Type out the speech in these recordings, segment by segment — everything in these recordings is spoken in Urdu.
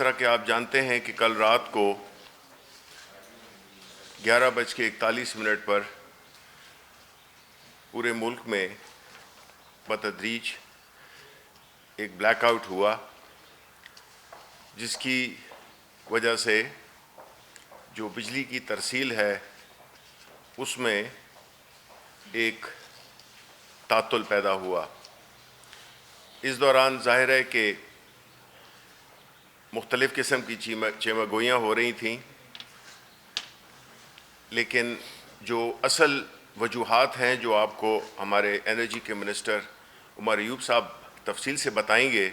طرح کہ آپ جانتے ہیں کہ کل رات کو 11:41 پر پورے ملک میں بتدریج ایک بلیک آؤٹ ہوا، جس کی وجہ سے جو بجلی کی ترسیل ہے اس میں ایک تعطل پیدا ہوا۔ اس دوران ظاہر ہے کہ مختلف قسم کی چیمہ گوئیاں ہو رہی تھیں، لیکن جو اصل وجوہات ہیں جو آپ کو ہمارے انرجی کے منسٹر عمر ایوب صاحب تفصیل سے بتائیں گے،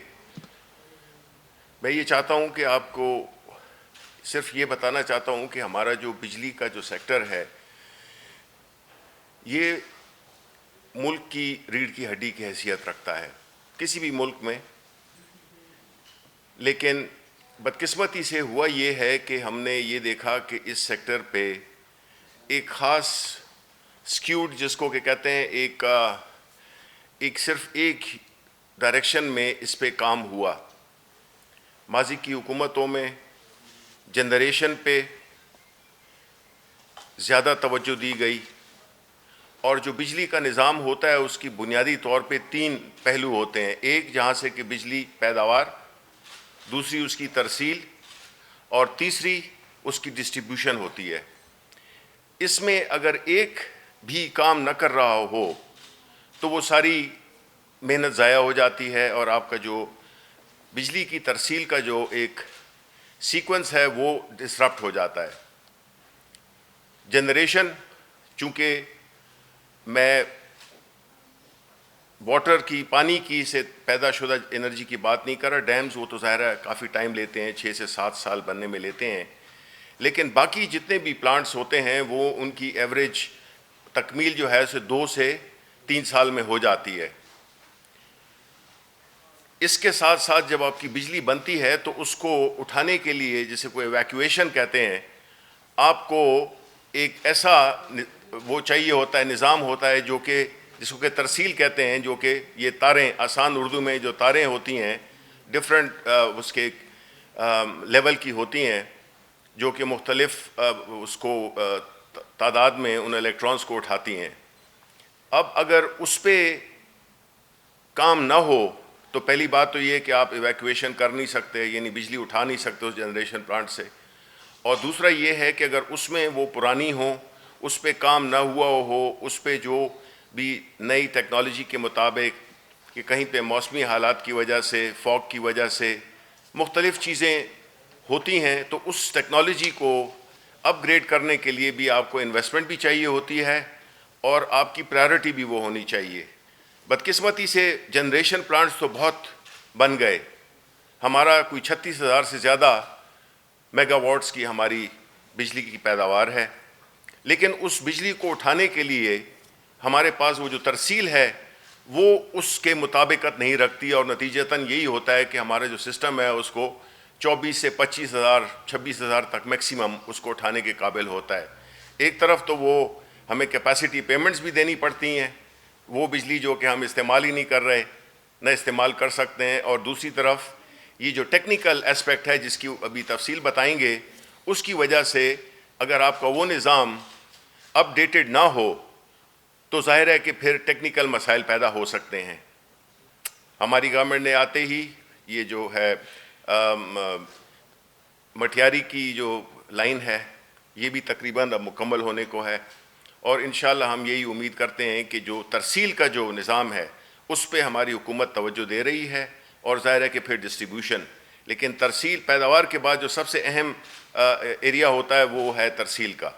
میں یہ چاہتا ہوں کہ آپ کو صرف یہ بتانا چاہتا ہوں کہ ہمارا جو بجلی کا جو سیکٹر ہے یہ ملک کی ریڑھ کی ہڈی کی حیثیت رکھتا ہے کسی بھی ملک میں، لیکن بدقسمتی سے ہوا یہ ہے کہ ہم نے یہ دیکھا کہ اس سیکٹر پہ ایک خاص سکیوڈ جس کو کہ کہتے ہیں ایک صرف ایک ڈائریکشن میں اس پہ کام ہوا۔ ماضی کی حکومتوں میں جنریشن پہ زیادہ توجہ دی گئی، اور جو بجلی کا نظام ہوتا ہے اس کی بنیادی طور پہ 3 پہلو ہوتے ہیں۔ ایک جہاں سے کہ بجلی پیداوار، دوسری اس کی ترسیل، اور تیسری اس کی ڈسٹریبیوشن ہوتی ہے۔ اس میں اگر ایک بھی کام نہ کر رہا ہو تو وہ ساری محنت ضائع ہو جاتی ہے، اور آپ کا جو بجلی کی ترسیل کا جو ایک سیکوینس ہے وہ ڈسرپٹ ہو جاتا ہے۔ جنریشن، چونکہ میں واٹر کی، پانی کی سے پیدا شدہ انرجی کی بات نہیں کر رہا، ڈیمز وہ تو ظاہر ہے کافی ٹائم لیتے ہیں، 6 سے 7 سال بننے میں لیتے ہیں، لیکن باقی جتنے بھی پلانٹس ہوتے ہیں وہ ان کی ایوریج تکمیل جو ہے اسے 2 سے 3 سال میں ہو جاتی ہے۔ اس کے ساتھ ساتھ جب آپ کی بجلی بنتی ہے تو اس کو اٹھانے کے لیے، جسے کوئی ایویکویشن کہتے ہیں، آپ کو ایک ایسا وہ چاہیے ہوتا ہے، نظام ہوتا ہے جو کہ جس کو کہ ترسیل کہتے ہیں، جو کہ یہ تاریں، آسان اردو میں جو تاریں ہوتی ہیں ڈفرینٹ اس کے لیول کی ہوتی ہیں، جو کہ مختلف اس کو تعداد میں ان الیکٹرانز کو اٹھاتی ہیں۔ اب اگر اس پہ کام نہ ہو تو پہلی بات تو یہ کہ آپ ایویکویشن کر نہیں سکتے، یعنی بجلی اٹھا نہیں سکتے اس جنریشن پلانٹ سے، اور دوسرا یہ ہے کہ اگر اس میں وہ پرانی ہو، اس پہ کام نہ ہوا ہو، اس پہ جو بھی نئی ٹیکنالوجی کے مطابق کہ کہیں پہ موسمی حالات کی وجہ سے، فاگ کی وجہ سے مختلف چیزیں ہوتی ہیں، تو اس ٹیکنالوجی کو اپ گریڈ کرنے کے لیے بھی آپ کو انویسٹمنٹ بھی چاہیے ہوتی ہے، اور آپ کی پرائیورٹی بھی وہ ہونی چاہیے۔ بدقسمتی سے جنریشن پلانٹس تو بہت بن گئے، ہمارا کوئی 36,000 سے زیادہ میگا واٹس کی ہماری بجلی کی پیداوار ہے، لیکن اس بجلی کو اٹھانے کے لیے ہمارے پاس وہ جو ترسیل ہے وہ اس کے مطابقت نہیں رکھتی، اور نتیجتاً یہی ہوتا ہے کہ ہمارا جو سسٹم ہے اس کو 24 سے 25,000 26,000 تک میکسیمم اس کو اٹھانے کے قابل ہوتا ہے۔ ایک طرف تو وہ ہمیں کیپیسٹی پیمنٹس بھی دینی پڑتی ہیں، وہ بجلی جو کہ ہم استعمال ہی نہیں کر رہے، نہ استعمال کر سکتے ہیں، اور دوسری طرف یہ جو ٹیکنیکل اسپیکٹ ہے جس کی ابھی تفصیل بتائیں گے، اس کی وجہ سے اگر آپ کا وہ نظام اپ ڈیٹڈ نہ ہو تو ظاہر ہے کہ پھر ٹیکنیکل مسائل پیدا ہو سکتے ہیں۔ ہماری گورنمنٹ نے آتے ہی یہ جو ہے مٹیاری کی جو لائن ہے یہ بھی تقریباً اب مکمل ہونے کو ہے، اور انشاءاللہ ہم یہی امید کرتے ہیں کہ جو ترسیل کا جو نظام ہے اس پہ ہماری حکومت توجہ دے رہی ہے، اور ظاہر ہے کہ پھر ڈسٹریبیوشن، لیکن ترسیل پیداوار کے بعد جو سب سے اہم ایریا ہوتا ہے وہ ہے ترسیل کا۔